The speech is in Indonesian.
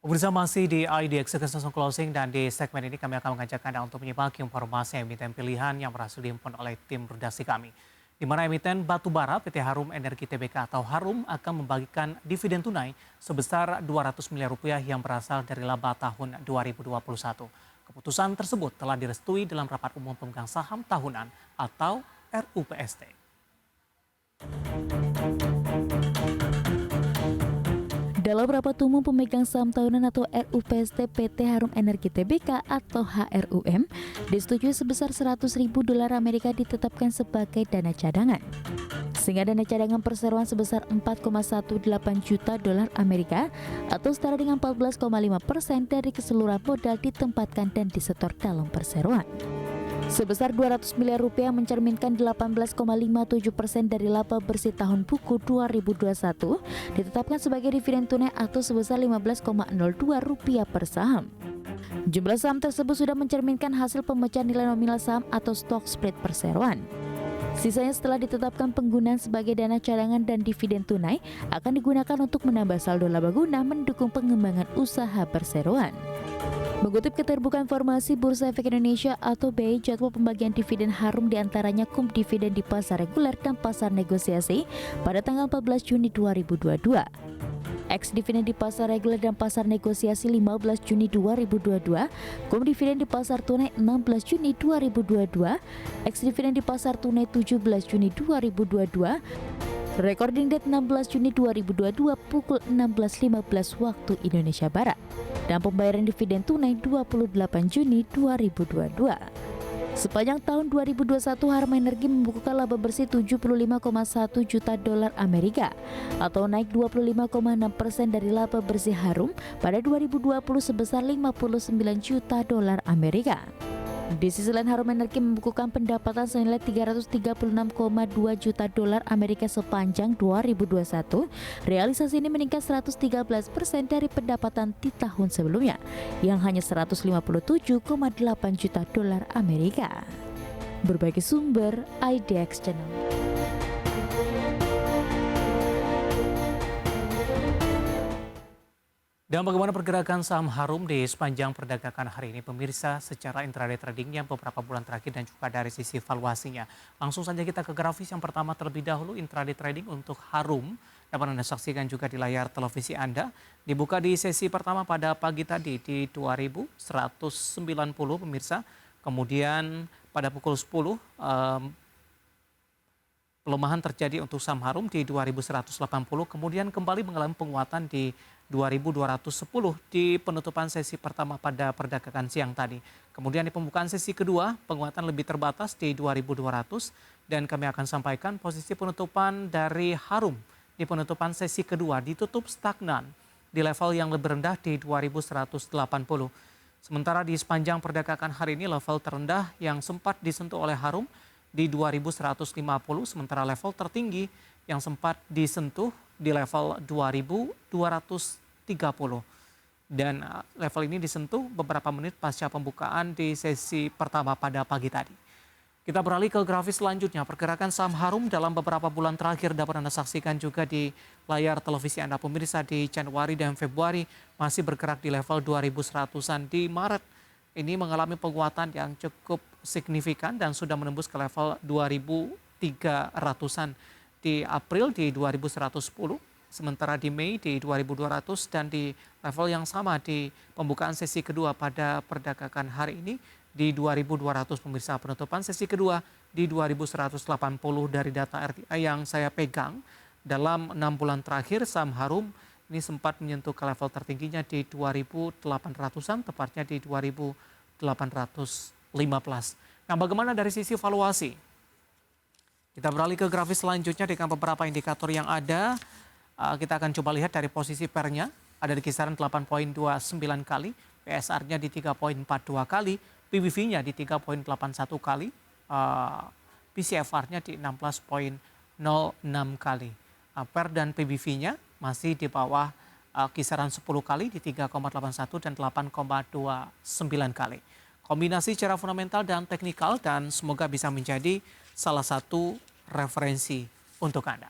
Pemirsa masih di IDX Execution Closing dan di segmen ini kami akan mengajak Anda untuk menyimak informasi emiten pilihan yang berhasil dihimpun oleh tim redaksi kami. Di mana emiten batubara PT Harum Energi Tbk atau Harum akan membagikan dividen tunai sebesar 200 miliar rupiah yang berasal dari laba tahun 2021. Keputusan tersebut telah direstui dalam rapat umum pemegang saham tahunan atau RUPST. Dalam rapat umum pemegang saham tahunan atau RUPST PT Harum Energi Tbk atau HRUM, disetujui sebesar $100.000 ditetapkan sebagai dana cadangan. Sehingga dana cadangan perseroan sebesar $4,18 juta atau setara dengan 14,5% dari keseluruhan modal ditempatkan dan disetor dalam perseroan. Sebesar 200 miliar rupiah mencerminkan 18,57% dari laba bersih tahun buku 2021 ditetapkan sebagai dividen tunai atau sebesar 15,02 rupiah per saham. Jumlah saham tersebut sudah mencerminkan hasil pemecahan nilai nominal saham atau stock split perseroan. Sisanya setelah ditetapkan penggunaan sebagai dana cadangan dan dividen tunai akan digunakan untuk menambah saldo laba guna mendukung pengembangan usaha perseroan. Mengutip keterbukaan informasi Bursa Efek Indonesia atau BI, jadwal pembagian dividen Harum diantaranya kum dividen di pasar reguler dan pasar negosiasi pada tanggal 14 Juni 2022. Ex dividen di pasar reguler dan pasar negosiasi 15 Juni 2022, kum dividen di pasar tunai 16 Juni 2022, ex dividen di pasar tunai 17 Juni 2022, recording date 16 Juni 2022 pukul 16.15 waktu Indonesia Barat, dan pembayaran dividen tunai 28 Juni 2022. Sepanjang tahun 2021, Harum Energi membukukan laba bersih $75,1 juta atau naik 25,6% dari laba bersih Harum pada 2020 sebesar $59 juta. Di sisi lain, Harum Energi membukukan pendapatan senilai $336,2 juta sepanjang 2021. Realisasi ini meningkat 113% dari pendapatan di tahun sebelumnya yang hanya $157,8 juta. Berbagai sumber IDX Channel. Dan bagaimana pergerakan saham Harum di sepanjang perdagangan hari ini pemirsa secara intraday tradingnya beberapa bulan terakhir dan juga dari sisi valuasinya. Langsung saja kita ke grafis yang pertama terlebih dahulu intraday trading untuk Harum. Dapat Anda saksikan juga di layar televisi Anda. Dibuka di sesi pertama pada pagi tadi di 2190 pemirsa. Kemudian pada pukul 10 pelemahan terjadi untuk saham Harum di 2180, kemudian kembali mengalami penguatan di 2210 di penutupan sesi pertama pada perdagangan siang tadi. Kemudian di pembukaan sesi kedua, penguatan lebih terbatas di 2200 dan kami akan sampaikan posisi penutupan dari Harum di penutupan sesi kedua ditutup stagnan di level yang lebih rendah di 2180. Sementara di sepanjang perdagangan hari ini level terendah yang sempat disentuh oleh Harum di 2150, sementara level tertinggi yang sempat disentuh di level 2230. Dan level ini disentuh beberapa menit pasca pembukaan di sesi pertama pada pagi tadi. Kita beralih ke grafis selanjutnya. Pergerakan saham Harum dalam beberapa bulan terakhir dapat Anda saksikan juga di layar televisi Anda pemirsa. Di Januari dan Februari masih bergerak di level 2100-an. Di Maret ini mengalami penguatan yang cukup signifikan dan sudah menembus ke level 2300-an. Di April di 2110, sementara di Mei di 2200 dan di level yang sama di pembukaan sesi kedua pada perdagangan hari ini di 2200 pemirsa. Penutupan sesi kedua di 2180 dari data RTI yang saya pegang. Dalam 6 bulan terakhir saham Harum ini sempat menyentuh ke level tertingginya di 2800-an, tepatnya di 2815. Nah, bagaimana dari sisi valuasi? Kita beralih ke grafis selanjutnya dengan beberapa indikator yang ada. Kita akan coba lihat dari posisi pernya, ada di kisaran 8,29 kali, PSR-nya di 3,42 kali, PBV-nya di 3,81 kali, PCFR-nya di 16,06 kali. PER dan PBV-nya masih di bawah kisaran 10 kali di 3,81 dan 8,29 kali. Kombinasi secara fundamental dan teknikal dan semoga bisa menjadi salah satu referensi untuk Anda.